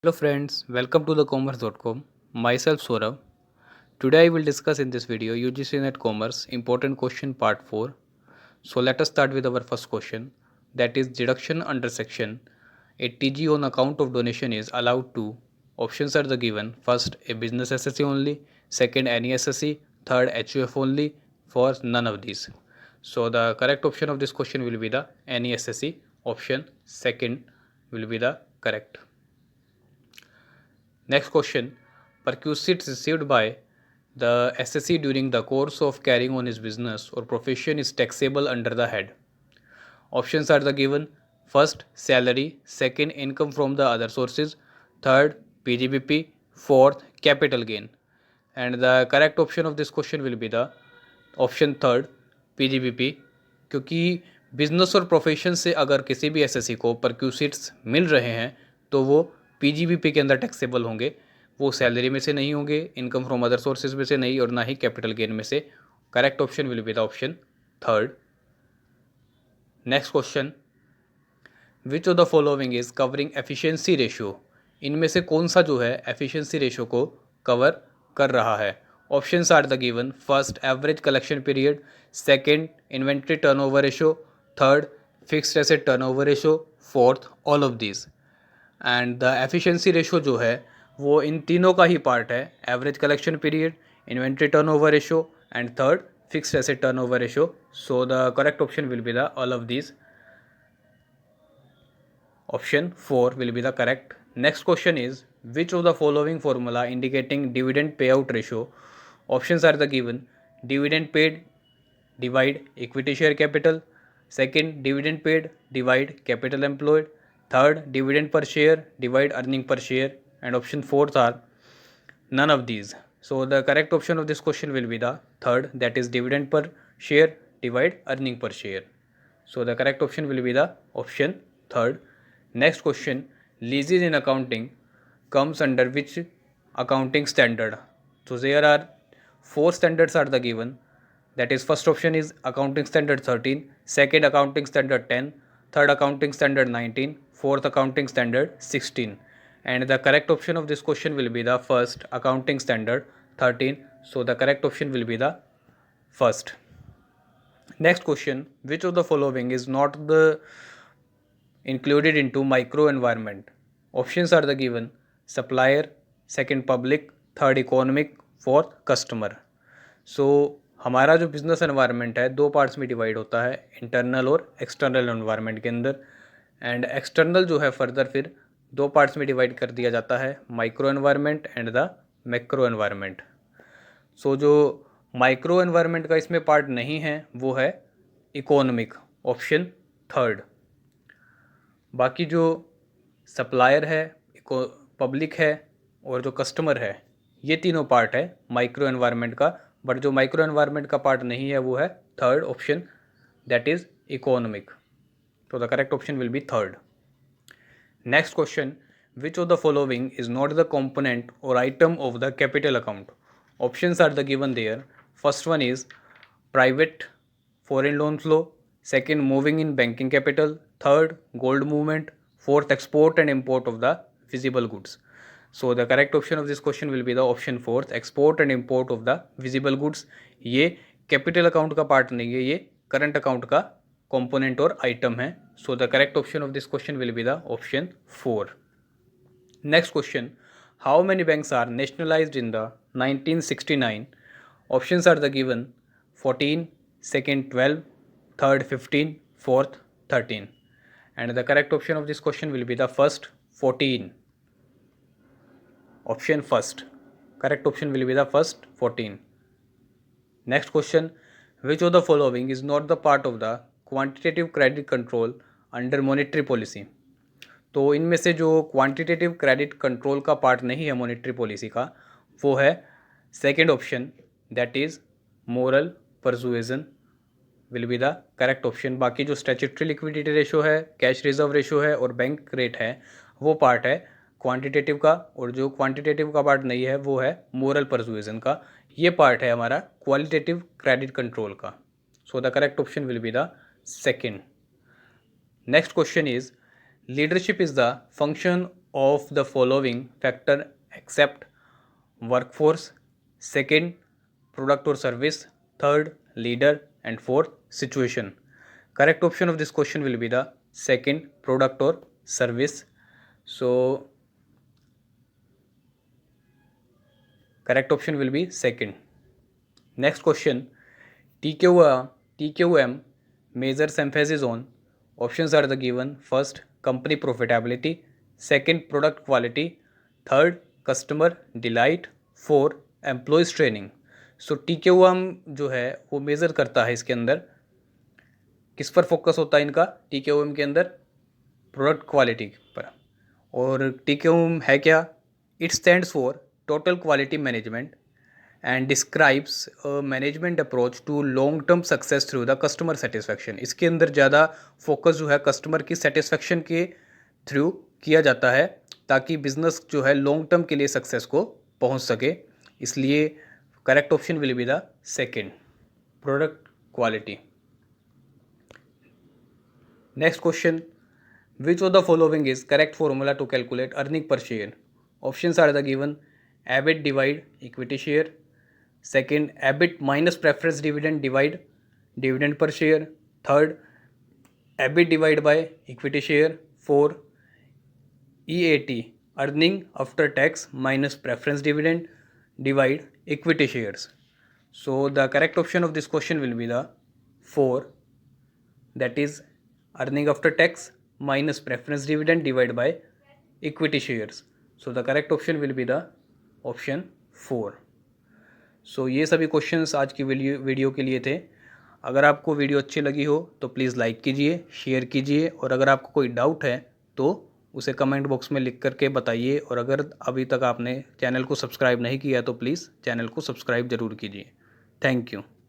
Hello friends, welcome to the commerce.com. Myself Saurabh. Today I will discuss in this video UGC Net Commerce important question part 4. So let us start with our first question, that is deduction under section. A TG on account of donation is allowed to. Options are the given. First, a business SSC only. Second, any SSC. Third, HUF only. Fourth, none of these. So the correct option of this question will be the any SSC. Option second will be the correct. Next question. Perquisites received by the SSC during the course of carrying on his business or profession is taxable under the head. Options are the given. First, salary. Second, income from the other sources. Third, PGBP. Fourth, capital gain. And the correct option of this question will be the option third PGBP, क्योंकि business और profession से अगर किसी भी SSC को परक्यूसिट्स मिल रहे हैं तो वो PGBP के अंदर टैक्सेबल होंगे. वो सैलरी में से नहीं होंगे, इनकम फ्रॉम अदर सोर्सेज में से नहीं, और ना ही कैपिटल गेन में से. Correct option will be the option third. Next question. Which of the following is covering efficiency ratio. इनमें से कौन सा जो है एफिशिएंसी रेशियो को कवर कर रहा है. Options are the given. First, average collection period. Second, inventory turnover ratio. Third, fixed asset turnover ratio. Fourth, all of this. And the efficiency ratio जो है वो इन तीनों का ही पार्ट है. Average collection period, inventory turnover ratio and third, fixed asset turnover ratio. So the correct option will be the all of this. Option 4 will be the correct. Next question is, which of the following formula indicating dividend payout ratio. Options are the given. Dividend paid divide equity share capital. Second, dividend paid divide capital employed. Third, dividend per share divide earning per share. And option 4th are none of these. So the correct option of this question will be the third, that is dividend per share divide earning per share. So the correct option will be the option third. Next question. Leases in accounting comes under which accounting standard. So there are 4 standards are the given. That is, first option is accounting standard 13, second accounting standard 10, third accounting standard 19, fourth accounting standard 16. And the correct option of this question will be the first, accounting standard 13. So the correct option will be the first. Next question. Which of the following is not the included into micro environment. Options are the given. Supplier, second public, third economic, fourth customer. So हमारा जो business environment है दो parts में divide होता है, internal और external environment के अंदर. एंड एक्सटर्नल जो है फर्दर फिर दो पार्ट्स में डिवाइड कर दिया जाता है, micro environment and the macro environment. So जो माइक्रो एनवायरनमेंट का इसमें पार्ट नहीं है वो है इकोनॉमिक, ऑप्शन थर्ड. बाकी जो सप्लायर है, पब्लिक है और जो कस्टमर है, ये तीनों पार्ट है माइक्रो एनवायरनमेंट का. बट जो माइक्रो एनवायरनमेंट का पार्ट नहीं है वो है third option, that is economic. तो the correct option will be third. Next question. Which of the following is not the component और item of the capital account. Options are the given there. First one is private foreign loan flow. Second, moving in banking capital. Third, gold movement. Fourth, export and import of the visible goods. So the correct option of this question will be the option fourth, export and import of the visible goods. ये capital account का part नहीं है, ये current account का component और item है. So the correct option of this question will be the option 4. Next question. How many banks are nationalized in the 1969. Options are the given. 14, second 12, third 15, fourth 13. And the correct option of this question will be the first, 14. Option first. Correct option will be the first, 14. Next question. Which of the following is not the part of the quantitative credit control under monetary policy. तो इनमें से जो quantitative credit control का part नहीं है monetary policy का वो है second option, that is moral persuasion will be the correct option. बाकी जो स्टैट्यूटरी लिक्विडिटी रेशो है, कैश रिजर्व रेशो है और बैंक रेट है वो पार्ट है क्वांटिटेटिव का, और जो क्वांटिटेटिव का पार्ट नहीं है वो है मोरल परसुएजन का. ये पार्ट है हमारा क्वालिटेटिव क्रेडिट कंट्रोल का. सो the correct option will be the second. Next question is leadership is the function of the following factor except workforce, second product or service, third leader, and fourth situation. Correct option of this question will be the second product or service. So correct option will be second. Next question, TQM measures emphasis on. Options are the given. First, company profitability. Second, product quality. Third, customer delight. Four, employees training. So TQM जो है वो measure करता है इसके अंदर, किस पर focus होता है इनका TQM के अंदर, प्रोडक्ट क्वालिटी पर. और TQM है क्या? It stands for total quality management and describes management approach to long term success through the customer satisfaction. इसके अंदर ज़्यादा फोकस जो है कस्टमर की सेटिस्फैक्शन के थ्रू किया जाता है ताकि बिजनेस जो है लॉन्ग टर्म के लिए सक्सेस को पहुंच सके. इसलिए correct option will be the second, product quality. Next question, which of the following is correct formula to calculate earning per share. Options are the given. EBIT divide equity share. Second, EBIT minus preference dividend divide dividend per share. Third, EBIT divide by equity share. Four, EAT earning after tax minus preference dividend divide equity shares. So the correct option of this question will be the 4, that is earning after tax minus preference dividend divided by equity shares. So the correct option will be the option 4. So ये सभी questions आज की video के लिए थे. अगर आपको video अच्छी लगी हो तो प्लीज़ लाइक कीजिए, शेयर कीजिए, और अगर आपको कोई डाउट है तो उसे कमेंट बॉक्स में लिख करके बताइए. और अगर अभी तक आपने चैनल को सब्सक्राइब नहीं किया तो प्लीज़ चैनल को सब्सक्राइब ज़रूर कीजिए. Thank you.